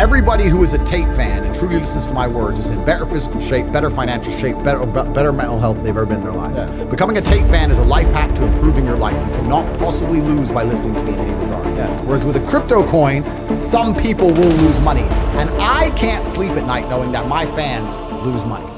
everybody who is a Tate fan and truly listens to my words is in better physical shape, better financial shape, better mental health than they've ever been in their lives. Yeah. Becoming a Tate fan is a life hack to improving your life. You cannot possibly lose by listening to me in any regard. Yeah. Whereas with a crypto coin, some people will lose money. And I can't sleep at night knowing that my fans lose money.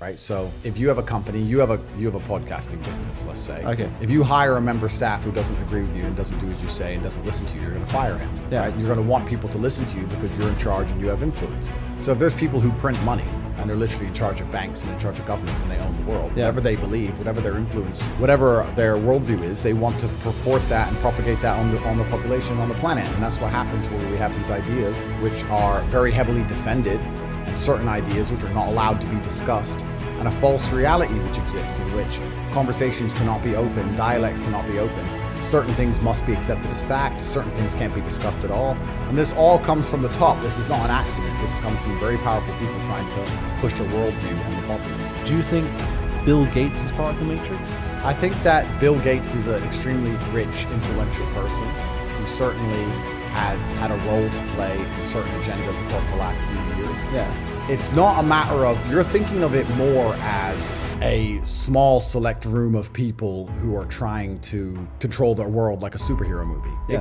Right? So if you have a company, you have a podcasting business, let's say. Okay. If you hire a member of staff who doesn't agree with you and doesn't do as you say and doesn't listen to you, you're going to fire him. Yeah. Right? You're going to want people to listen to you because you're in charge and you have influence. So if there's people who print money and they're literally in charge of banks and in charge of governments and they own the world, whatever they believe, whatever their influence, whatever their worldview is, they want to purport that and propagate that on the population, on the planet. And that's what happens when we have these ideas which are very heavily defended, and certain ideas which are not allowed to be discussed, and a false reality which exists in which conversations cannot be open, dialect cannot be open. Certain things must be accepted as fact, certain things can't be discussed at all. And this all comes from the top. This is not an accident. This comes from very powerful people trying to push a worldview on the populace. Do you think Bill Gates is part of the Matrix? I think that Bill Gates is an extremely rich, influential person who certainly has had a role to play in certain agendas across the last few years. Yeah. It's not a matter of, you're thinking of it more as a small select room of people who are trying to control their world like a superhero movie. Yeah.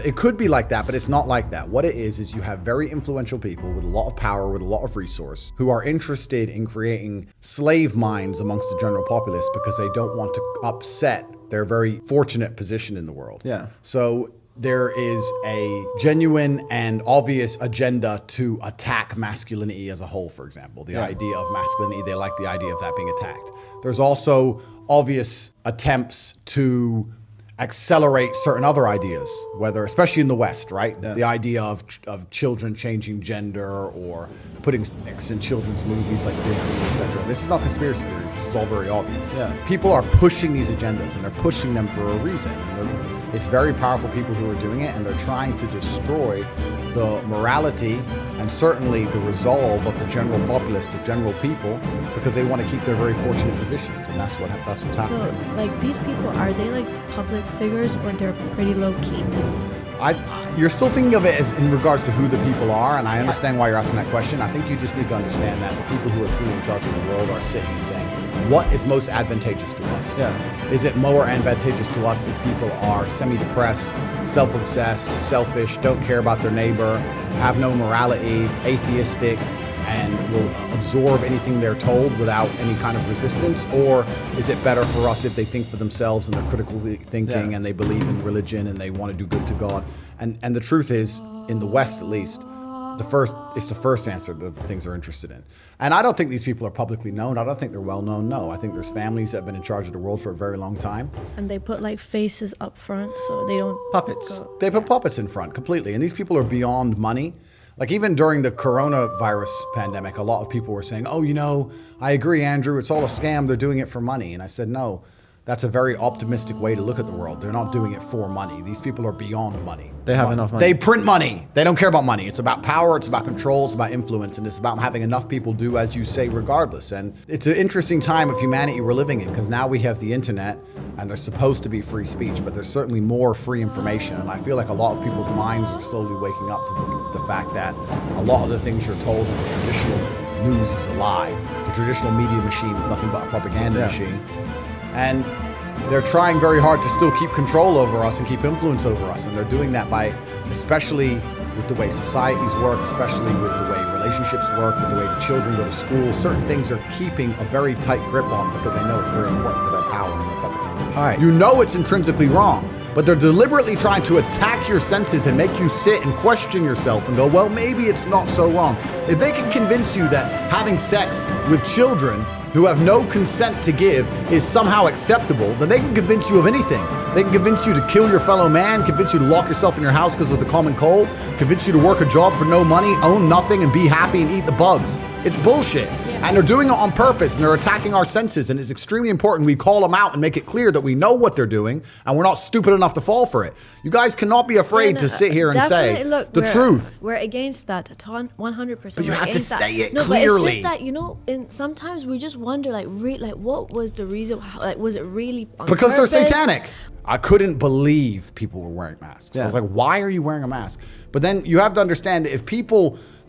It could be like that, but it's not like that. What it is you have very influential people with a lot of power, with a lot of resource, who are interested in creating slave minds amongst the general populace because they don't want to upset their very fortunate position in the world. Yeah. So there is a genuine and obvious agenda to attack masculinity as a whole, for example. The idea of masculinity, they like the idea of that being attacked. There's also obvious attempts to accelerate certain other ideas, whether, especially in the West, right? Yeah. The idea of children changing gender or putting sex in children's movies like Disney, etc. This is not conspiracy theories. This is all very obvious. Yeah. People are pushing these agendas, and they're pushing them for a reason. And it's very powerful people who are doing it, and they're trying to destroy the morality and certainly the resolve of the general populace, the general people, because they want to keep their very fortunate positions, and that's what's happening. So, like, these people, are they like public figures, or they're pretty low key? You're still thinking of it as in regards to who the people are, and I understand why you're asking that question. I think you just need to understand that the people who are truly in charge of the world are sitting and saying, what is most advantageous to us? Yeah. Is it more advantageous to us if people are semi-depressed, self-obsessed, selfish, don't care about their neighbor, have no morality, atheistic, and will absorb anything they're told without any kind of resistance? Or is it better for us if they think for themselves and they're critically thinking and they believe in religion and they want to do good to God? And the truth is, in the West at least, it's the first answer to the things they're interested in. And I don't think these people are publicly known. I don't think they're well known, no. I think there's families that have been in charge of the world for a very long time. And they put like faces up front so they don't... Puppets. They put puppets in front completely. And these people are beyond money. Like even during the coronavirus pandemic, a lot of people were saying, oh, I agree, Andrew, it's all a scam. They're doing it for money. And I said, no, that's a very optimistic way to look at the world. They're not doing it for money. These people are beyond money. They have enough money. They print money. They don't care about money. It's about power. It's about control. It's about influence. And it's about having enough people do as you say regardless. And it's an interesting time of humanity we're living in, because now we have the internet and there's supposed to be free speech, but there's certainly more free information. And I feel like a lot of people's minds are slowly waking up to the fact that a lot of the things you're told in the traditional news is a lie. The traditional media machine is nothing but a propaganda machine. And they're trying very hard to still keep control over us and keep influence over us. And they're doing that by, especially with the way societies work, especially with the way relationships work, with the way the children go to school, certain things are keeping a very tight grip on because they know it's very important for their power and their propaganda. All right. You know it's intrinsically wrong, but they're deliberately trying to attack your senses and make you sit and question yourself and go, well, maybe it's not so wrong. If they can convince you that having sex with children who have no consent to give is somehow acceptable, then they can convince you of anything. They can convince you to kill your fellow man, convince you to lock yourself in your house because of the common cold, convince you to work a job for no money, own nothing, and be happy and eat the bugs. It's bullshit. And they're doing it on purpose, and they're attacking our senses, and it's extremely important we call them out and make it clear that we know what they're doing, and we're not stupid enough to fall for it. You guys cannot be afraid to sit here and say the truth. We're against that, 100%. But you have to say it clearly. clearly. But it's just that, you know, and sometimes we just wonder, like, what was the reason? Like, was it really on Because purpose? they're satanic. I couldn't believe people were wearing masks. Yeah. I was like, why are you wearing a mask? But then you have to understand that if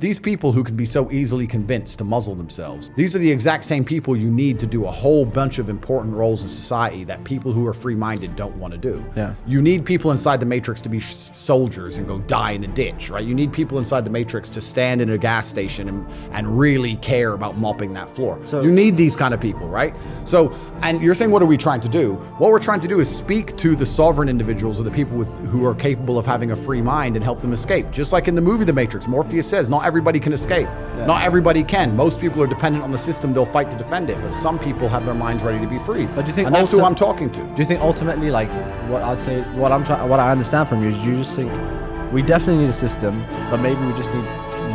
these people who can be so easily convinced to muzzle themselves, these are the exact same people you need to do a whole bunch of important roles in society that people who are free-minded don't want to do. Yeah. You need people inside the Matrix to be soldiers and go die in a ditch, right? You need people inside the Matrix to stand in a gas station and really care about mopping that floor. So you need these kind of people, right? So, and you're saying, what are we trying to do? What we're trying to do is speak to the sovereign individuals or the people who are capable of having a free mind and help them escape. Just like in the movie The Matrix, Morpheus says, not everybody can escape. Yeah. Not everybody can. Most people are dependent on the system. They'll fight to defend it. But some people have their minds ready to be free. But do you think and that's who I'm talking to. Do you think ultimately, like, what I understand from you is you just think we definitely need a system, but maybe we just need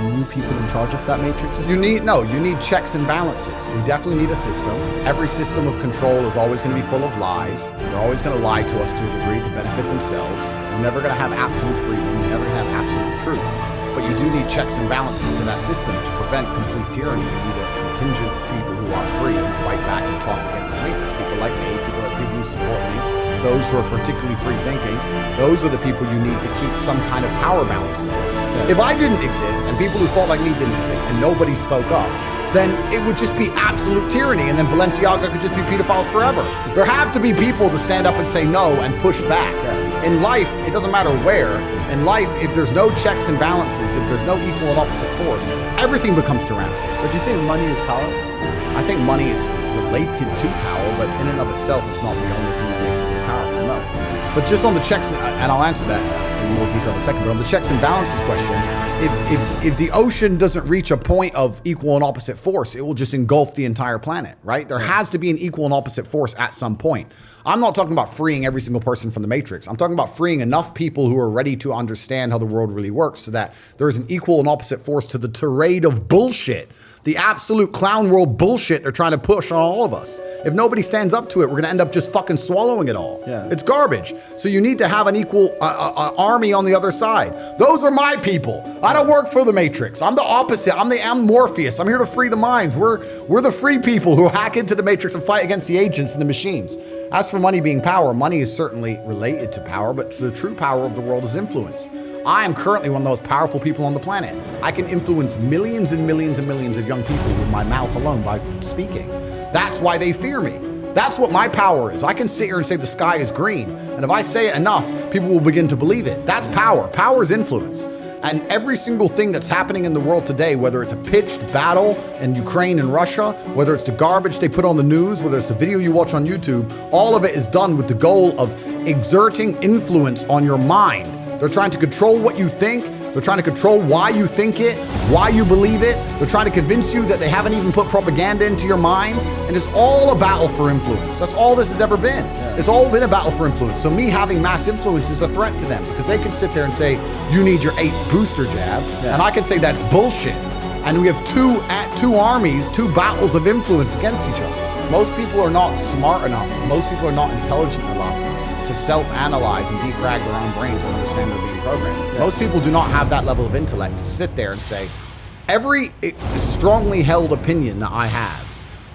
new people in charge of that matrix system? You need checks and balances. We definitely need a system. Every system of control is always going to be full of lies. They're always going to lie to us to a degree to benefit themselves. We're never going to have absolute freedom. We're never going to have absolute truth. But you do need checks and balances to that system to prevent complete tyranny. You need a contingent of people who are free and fight back and talk against the matrix. People like me, people who support me, those who are particularly free thinking. Those are the people you need to keep some kind of power balance in place. Yeah. If I didn't exist and people who thought like me didn't exist and nobody spoke up, then it would just be absolute tyranny, and then Balenciaga could just be pedophiles forever. There have to be people to stand up and say no and push back. Yeah. In life, it doesn't matter where. In life, if there's no checks and balances, if there's no equal and opposite force, everything becomes tyrannical. So do you think money is power? I think money is related to power, but in and of itself, it's not the only thing that makes it powerful, no. But just on the checks, and I'll answer that in more detail in a second, but on the checks and balances question, if the ocean doesn't reach a point of equal and opposite force, it will just engulf the entire planet, right? There has to be an equal and opposite force at some point. I'm not talking about freeing every single person from the matrix. I'm talking about freeing enough people who are ready to understand how the world really works so that there is an equal and opposite force to the tirade of bullshit, the absolute clown world bullshit they're trying to push on all of us. If nobody stands up to it, we're going to end up just fucking swallowing it all. Yeah. It's garbage. So you need to have an equal army on the other side. Those are my people. I don't work for the Matrix. I'm the opposite. I'm Morpheus. I'm here to free the minds. We're the free people who hack into the Matrix and fight against the agents and the machines. As for money being power, money is certainly related to power, but the true power of the world is influence. I am currently one of the most powerful people on the planet. I can influence millions and millions and millions of young people with my mouth alone by speaking. That's why they fear me. That's what my power is. I can sit here and say the sky is green. And if I say it enough, people will begin to believe it. That's power. Power is influence. And every single thing that's happening in the world today, whether it's a pitched battle in Ukraine and Russia, whether it's the garbage they put on the news, whether it's the video you watch on YouTube, all of it is done with the goal of exerting influence on your mind. They're trying to control what you think. They're trying to control why you think it, why you believe it. They're trying to convince you that they haven't even put propaganda into your mind. And it's all a battle for influence. That's all this has ever been. It's all been a battle for influence. So me having mass influence is a threat to them because they can sit there and say, you need your 8th booster jab. And I can say that's bullshit. And we have two armies, two battles of influence against each other. Most people are not smart enough. Most people are not intelligent enough to self-analyze and defrag their own brains and understand they're being programmed. Most people do not have that level of intellect to sit there and say, every strongly held opinion that I have,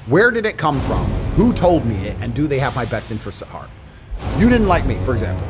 where did it come from? Who told me it? And do they have my best interests at heart? You didn't like me, for example.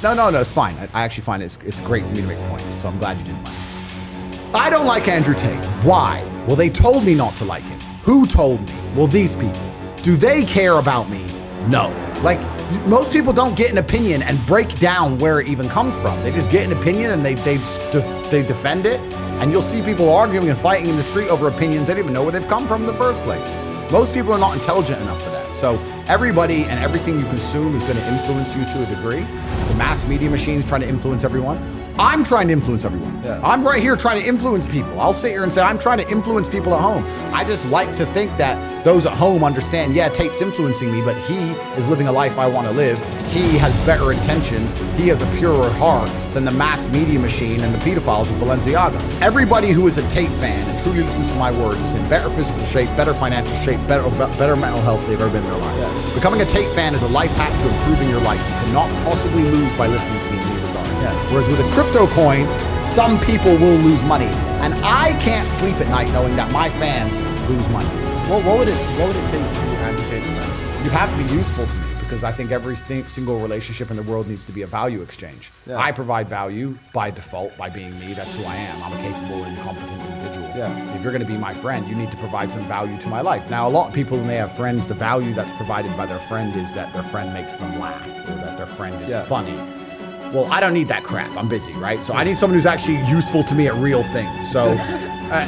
No, it's fine. I actually find it's great for me to make points, so I'm glad you didn't like me. I don't like Andrew Tate. Why? Well, they told me not to like him. Who told me? Well, these people. Do they care about me? No. Like, most people don't get an opinion and break down where it even comes from. They just get an opinion and they defend it. And you'll see people arguing and fighting in the street over opinions they don't even know where they've come from in the first place. Most people are not intelligent enough for that. So everybody and everything you consume is going to influence you to a degree. The mass media machine is trying to influence everyone. I'm trying to influence everyone. Yeah. I'm right here trying to influence people. I'll sit here and say, I'm trying to influence people at home. I just like to think that those at home understand, yeah, Tate's influencing me, but he is living a life I want to live. He has better intentions. He has a purer heart than the mass media machine and the pedophiles of Balenciaga. Everybody who is a Tate fan and truly listens to my words is in better physical shape, better financial shape, better mental health they've ever been in their life. Yeah. Becoming a Tate fan is a life hack to improving your life. You cannot possibly lose by listening to me in any regard. Yeah. Whereas with a crypto coin, some people will lose money. And I can't sleep at night knowing that my fans lose money. What would it take to be anti-Tate's fan? You have to be useful to me because I think every single relationship in the world needs to be a value exchange. Yeah. I provide value by default by being me. That's who I am. I'm a capable and competent individual. Yeah. If you're going to be my friend, you need to provide some value to my life. Now, a lot of people, when they have friends, the value that's provided by their friend is that their friend makes them laugh or that their friend is funny. Well, I don't need that crap. I'm busy, right? So I need someone who's actually useful to me at real things. So,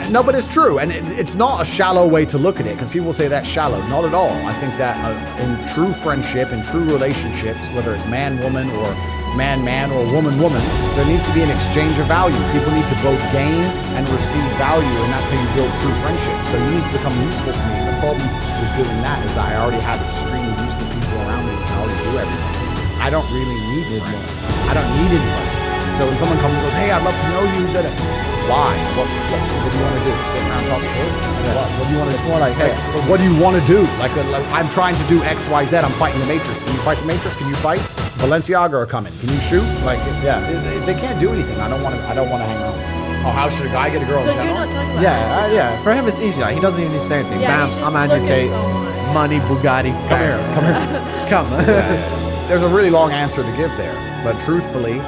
no, but it's true. And it's not a shallow way to look at it because people say that's shallow. Not at all. I think that in true friendship, in true relationships, whether it's man-woman or man-man or woman-woman, there needs to be an exchange of value. People need to both gain and receive value, and that's how you build true friendships. So you need to become useful to me. And the problem with doing that is that I already have extremely useful people around me and I already do everything. I don't really need friends. I don't need anybody. So when someone comes and goes, hey, I'd love to know you, why? What do you want to do? Sit around and talk shit? Yeah. What do you want to do? It's more like, hey, what do you want to do? Like I'm trying to do X, Y, Z. I'm fighting the Matrix. Can you fight the Matrix? Can you fight? Balenciaga are coming. Can you shoot? Like, yeah, they can't do anything. I don't want to hang around. Oh, how should a guy get a girl So in you're general? not talking about yeah. For him, it's easy. Like, he doesn't even need to say anything. Yeah, Bam, he's I'm just Andrew looking Tate. somewhere. Money, Bugatti. Come here. Come. There's a really long answer to give there, but truthfully,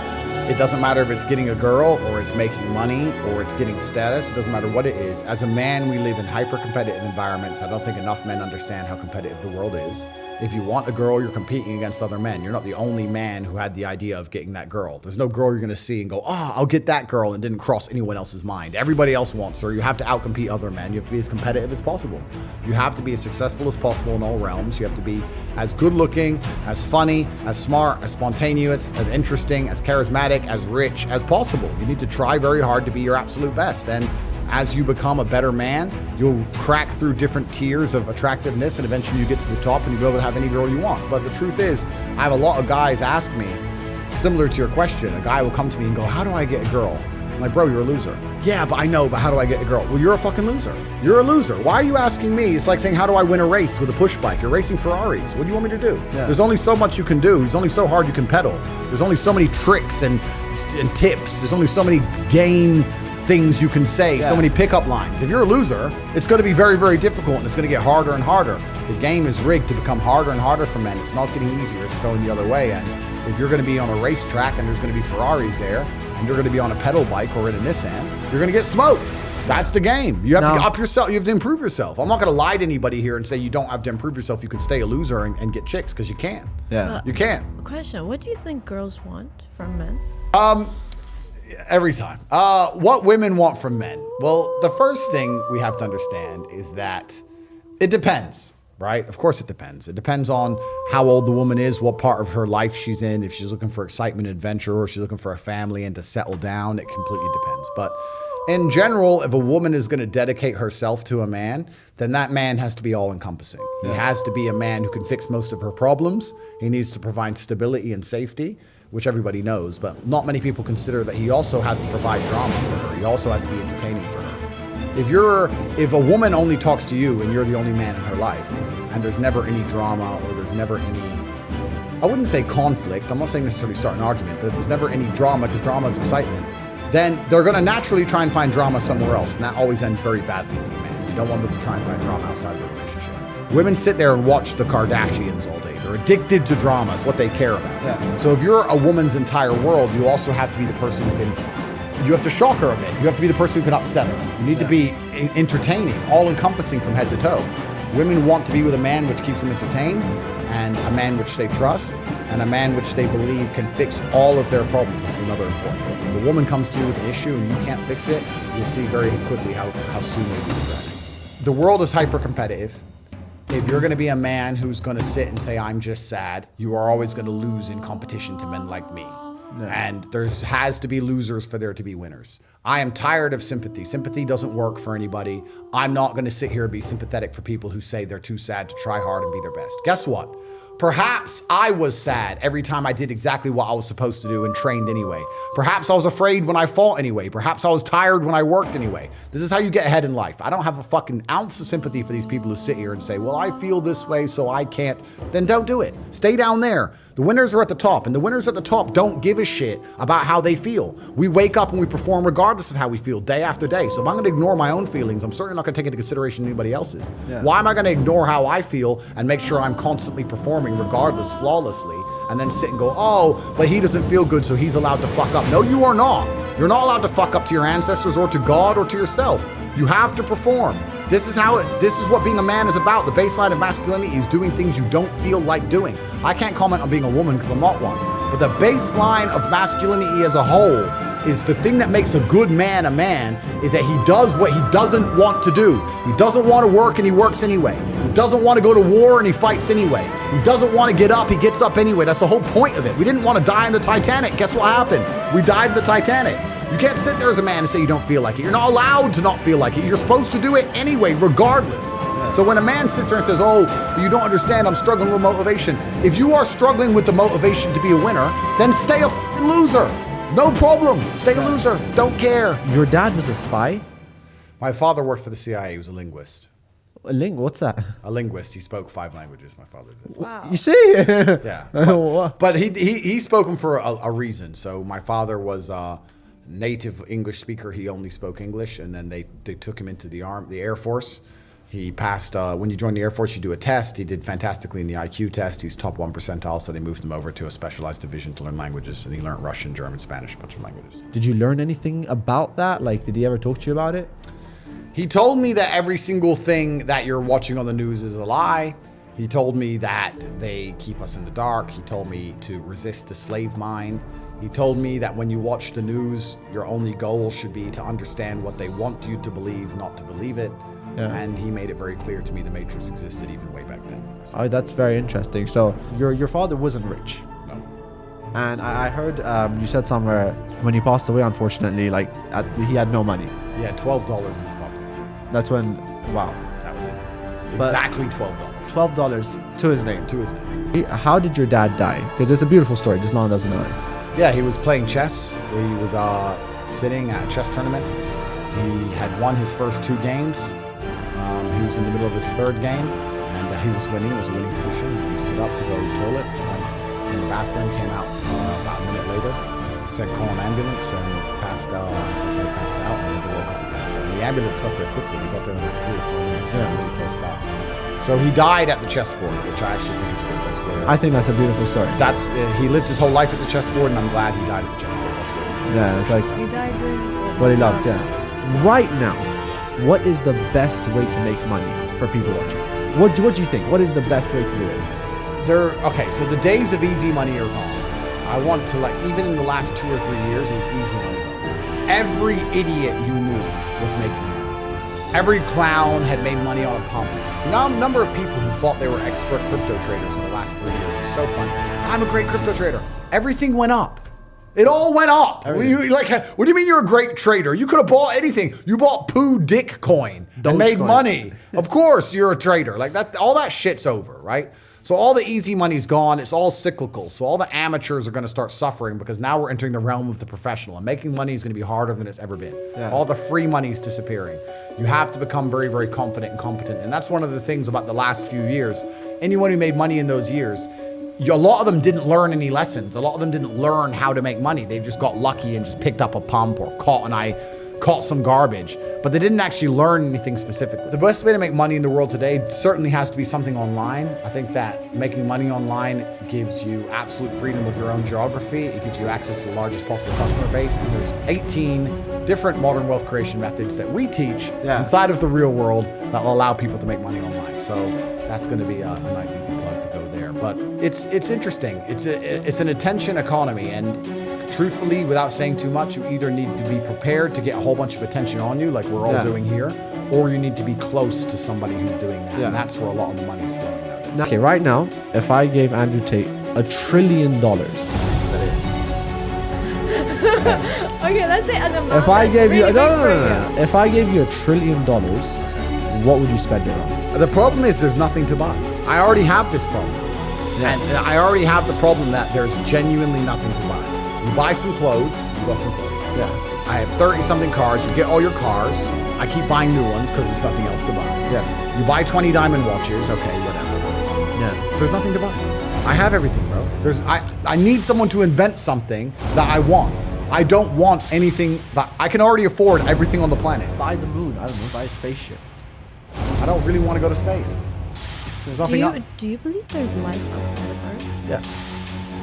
it doesn't matter if it's getting a girl or it's making money or it's getting status. It doesn't matter what it is. As a man, we live in hyper-competitive environments. I don't think enough men understand how competitive the world is. If you want a girl, you're competing against other men. You're not the only man who had the idea of getting that girl. There's no girl you're going to see and go, I'll get that girl, and didn't cross anyone else's mind. Everybody else wants her. You have to outcompete other men. You have to be as competitive as possible. You have to be as successful as possible in all realms. You have to be as good looking, as funny, as smart, as spontaneous, as interesting, as charismatic, as rich as possible. You need to try very hard to be your absolute best. And as you become a better man, you'll crack through different tiers of attractiveness and eventually you get to the top and you'll be able to have any girl you want. But the truth is, I have a lot of guys ask me, similar to your question, a guy will come to me and go, how do I get a girl? I'm like, bro, you're a loser. Yeah, but I know, but how do I get a girl? Well, you're a fucking loser. You're a loser. Why are you asking me? It's like saying, how do I win a race with a push bike? You're racing Ferraris. What do you want me to do? Yeah. There's only so much you can do. There's only so hard you can pedal. There's only so many tricks and tips. There's only so many game things you can say, so many pickup lines. If you're a loser, it's going to be very, very difficult and it's going to get harder and harder. The game is rigged to become harder and harder for men. It's not getting easier, it's going the other way. And if you're going to be on a racetrack and there's going to be Ferraris there, and you're going to be on a pedal bike or in a Nissan, you're going to get smoked. That's the game. You have to up yourself. You have to improve yourself. I'm not going to lie to anybody here and say you don't have to improve yourself. You can stay a loser and get chicks because you can. Yeah. You can. Question: what do you think girls want from men? Every time. What women want from men? Well, the first thing we have to understand is that it depends, right? Of course it depends. It depends on how old the woman is, what part of her life she's in, if she's looking for excitement and adventure or she's looking for a family and to settle down. It completely depends. But in general, if a woman is going to dedicate herself to a man, then that man has to be all-encompassing. He has to be a man who can fix most of her problems. He needs to provide stability and safety, which everybody knows, but not many people consider that he also has to provide drama for her. He also has to be entertaining for her. If a woman only talks to you and you're the only man in her life, and there's never any drama or there's never any, I wouldn't say conflict, I'm not saying necessarily start an argument, but if there's never any drama, because drama is excitement, then they're gonna naturally try and find drama somewhere else, and that always ends very badly for the man. You don't want them to try and find drama outside of the relationship. Women sit there and watch the Kardashians all day. They're addicted to drama. It's what they care about. Yeah. So if you're a woman's entire world, you also have to be the person who can, you have to shock her a bit. You have to be the person who can upset her. You need to be entertaining, all-encompassing from head to toe. Women want to be with a man which keeps them entertained, and a man which they trust, and a man which they believe can fix all of their problems. This is another important point. If a woman comes to you with an issue and you can't fix it, you'll see very quickly how soon you'll be regretting. The world is hyper-competitive. If you're going to be a man who's going to sit and say, I'm just sad, you are always going to lose in competition to men like me. And there has to be losers for there to be winners. I am tired of sympathy. Sympathy doesn't work for anybody. I'm not going to sit here and be sympathetic for people who say they're too sad to try hard and be their best. Guess what? Perhaps I was sad every time I did exactly what I was supposed to do and trained anyway. Perhaps I was afraid when I fought anyway. Perhaps I was tired when I worked anyway. This is how you get ahead in life. I don't have a fucking ounce of sympathy for these people who sit here and say, well, I feel this way, so I can't. Then don't do it. Stay down there. The winners are at the top, and the winners at the top don't give a shit about how they feel. We wake up and we perform regardless of how we feel day after day. So if I'm going to ignore my own feelings, I'm certainly not going to take into consideration anybody else's. Yeah. Why am I going to ignore how I feel and make sure I'm constantly performing regardless, flawlessly, and then sit and go, oh, but he doesn't feel good, so he's allowed to fuck up. No, you are not. You're not allowed to fuck up to your ancestors or to God or to yourself. You have to perform. This is what being a man is about. The baseline of masculinity is doing things you don't feel like doing. I can't comment on being a woman because I'm not one. But the baseline of masculinity as a whole is the thing that makes a good man a man is that he does what he doesn't want to do. He doesn't want to work and he works anyway. He doesn't want to go to war and he fights anyway. He doesn't want to get up, he gets up anyway. That's the whole point of it. We didn't want to die in the Titanic. Guess what happened? We died in the Titanic. You can't sit there as a man and say you don't feel like it. You're not allowed to not feel like it. You're supposed to do it anyway, regardless. So when a man sits there and says, oh, but you don't understand, I'm struggling with motivation. If you are struggling with the motivation to be a winner, then stay a loser. No problem. Stay a loser. Don't care. Your dad was a spy? My father worked for the CIA. He was a linguist. What's that? A linguist. He spoke 5 languages, my father did. Wow. You see? Yeah. But he spoke them for a reason. So my father was a native English speaker. He only spoke English. And then they took him into the Air Force. He passed, when you join the Air Force, you do a test. He did fantastically in the IQ test. He's top 1 percentile, so they moved him over to a specialized division to learn languages. And he learned Russian, German, Spanish, a bunch of languages. Did you learn anything about that? Like, did he ever talk to you about it? He told me that every single thing that you're watching on the news is a lie. He told me that they keep us in the dark. He told me to resist the slave mind. He told me that when you watch the news, your only goal should be to understand what they want you to believe, not to believe it. Yeah. And he made it very clear to me the Matrix existed even way back then. Oh, that's very interesting. So your father wasn't rich. No. And I heard you said somewhere when he passed away, unfortunately, like he had no money. He had $12 in his pocket. That's when, wow. That was it. Exactly $12. $12 to his name. To his name. How did your dad die? Because it's a beautiful story, just Lon doesn't know it. Yeah, he was playing chess. He was sitting at a chess tournament. He had won his first 2 games. He was in the middle of his 3rd game, and he was winning. It was a winning position. He stood up to go to the toilet, in the bathroom, came out about a minute later, said call an ambulance, and passed out, and then woke up again. So the ambulance got there quickly. He got there in like 3 or 4 minutes, really close by. So he died at the chessboard, which I actually think is good. That's where, I think that's a beautiful story. He lived his whole life at the chessboard, and I'm glad he died at the chessboard. That's where yeah, it's like he died doing what he loves. Yeah. Right now, what is the best way to make money for people watching? What do you think? What is the best way to do it? Okay, so the days of easy money are gone. I want to, even in the last 2 or 3 years, it was easy money. Every idiot you knew was making money. Every clown had made money on a pump. The number of people who thought they were expert crypto traders in the last 3 years is so funny. I'm a great crypto trader. Everything went up. It all went up. What do you mean you're a great trader? You could have bought anything. You bought poo dick coin and made money. Of course you're a trader. Like that, all that shit's over, right? So all the easy money's gone. It's all cyclical. So all the amateurs are going to start suffering because now we're entering the realm of the professional, and making money is going to be harder than it's ever been. Yeah. All the free money's disappearing. You have to become very, very confident and competent. And that's one of the things about the last few years. Anyone who made money in those years, a lot of them didn't learn any lessons. A lot of them didn't learn how to make money. They just got lucky and just picked up a pump or caught some garbage, but they didn't actually learn anything specifically. The best way to make money in the world today certainly has to be something online. I think that making money online gives you absolute freedom with your own geography. It gives you access to the largest possible customer base, and there's 18 different modern wealth creation methods that we teach inside of the real world that will allow people to make money online. So that's going to be a nice easy plug to go there. But it's interesting. It's an attention economy, and truthfully, without saying too much, you either need to be prepared to get a whole bunch of attention on you, like we're all doing here, or you need to be close to somebody who's doing that. And that's where a lot of the money is flowing out. Okay, right now, if I gave Andrew Tate $1 trillion, Okay, let's say an amount. If I that's gave you really no, big no, for no, no, no. If I gave you $1 trillion, what would you spend it on? The problem is there's nothing to buy. I already have this problem. And I already have the problem that there's genuinely nothing to buy. You buy some clothes, you got some clothes. Yeah. I have 30-something cars. You get all your cars. I keep buying new ones because there's nothing else to buy. Yeah. You buy 20 diamond watches. Okay, whatever. Yeah. There's nothing to buy. I have everything, bro. I need someone to invent something that I want. I don't want anything that I can already afford everything on the planet. Buy the moon. I don't know. Buy a spaceship. I don't really want to go to space. There's nothing else. Do you believe there's life outside of Earth? Yes.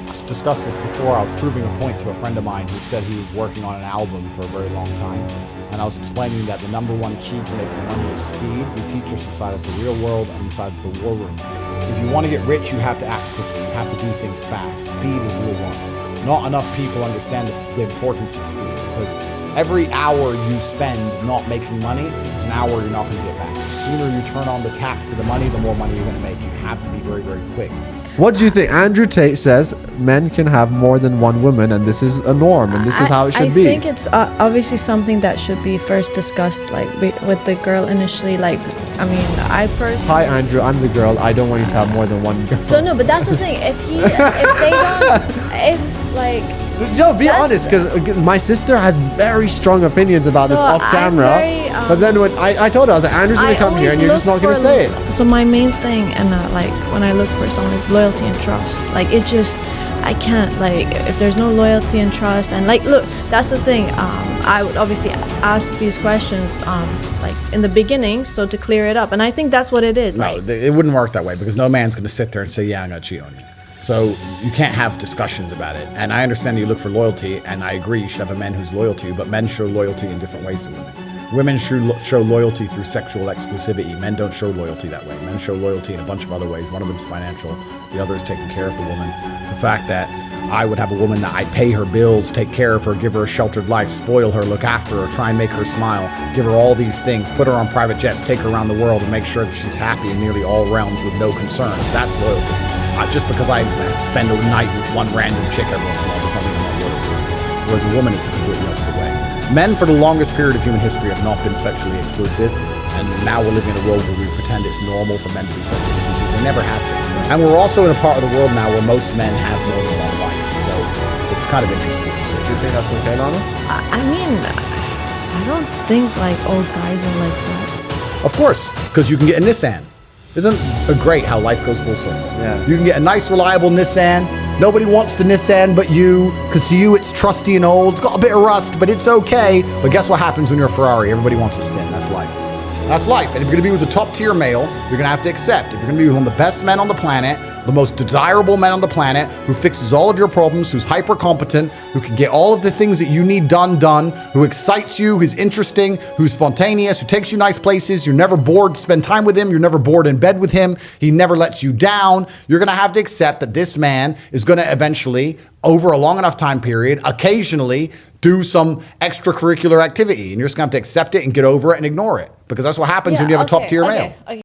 I discussed this before. I was proving a point to a friend of mine who said he was working on an album for a very long time. And I was explaining that the number one key to making money is speed. We teach us inside of the real world and inside of the war room. If you want to get rich, you have to act quickly. You have to do things fast. Speed is rule one. Not enough people understand the importance of speed, because every hour you spend not making money is an hour you're not going to get back. The sooner you turn on the tap to the money, the more money you're going to make. You have to be very, very quick. What do you think? Andrew Tate says men can have more than one woman, and this is a norm, and this is how it should be. I think it's obviously something that should be first discussed, like with the girl initially. Like, I mean, I personally. Hi, Andrew. I'm the girl. I don't want you to have more than one girl. So no, but that's the thing. If they don't, if like. No, be honest, because my sister has very strong opinions about this off camera. But then when I told her, I was like, Andrew's gonna come here and you're just not gonna say it. So my main thing, and like when I look for someone, is loyalty and trust. Like it just, I can't, like, if there's no loyalty and trust, and like, look, that's the thing. I would obviously ask these questions, like in the beginning, so to clear it up. And I think that's what it is. No, like, it wouldn't work that way, because no man's going to sit there and say, yeah, I'm going to cheat on you. So you can't have discussions about it. And I understand you look for loyalty, and I agree you should have a man who's loyal to you, but men show loyalty in different ways to women. Women show loyalty through sexual exclusivity. Men don't show loyalty that way. Men show loyalty in a bunch of other ways. One of them is financial. The other is taking care of the woman. The fact that I would have a woman that I pay her bills, take care of her, give her a sheltered life, spoil her, look after her, try and make her smile, give her all these things, put her on private jets, take her around the world, and make sure that she's happy in nearly all realms with no concerns. That's loyalty. Just because I spend a night with one random chick every once in a while does not mean I'm not loyal to her. Whereas a woman is the completely opposite way. Men, for the longest period of human history, have not been sexually exclusive, and now we're living in a world where we pretend it's normal for men to be sexually exclusive. They never have been. And we're also in a part of the world now where most men have more than one wife, so it's kind of interesting. Do you think that's okay, Lana? I mean, I don't think like all guys are like that. Of course, because you can get a Nissan. Isn't it great how life goes full circle? Yeah. You can get a nice, reliable Nissan. Nobody wants the Nissan but you, because to you it's trusty and old. It's got a bit of rust, but it's okay. But guess what happens when you're a Ferrari? Everybody wants to spin. That's life. That's life. And if you're going to be with a top-tier male, you're going to have to accept. If you're going to be with one of the best men on the planet, the most desirable man on the planet, who fixes all of your problems, who's hyper-competent, who can get all of the things that you need done, who excites you, who's interesting, who's spontaneous, who takes you nice places, you're never bored, spend time with him, you're never bored in bed with him, he never lets you down, you're going to have to accept that this man is going to eventually, over a long enough time period, occasionally do some extracurricular activity. And you're just going to have to accept it and get over it and ignore it. Because that's what happens when you have a top-tier male. Okay.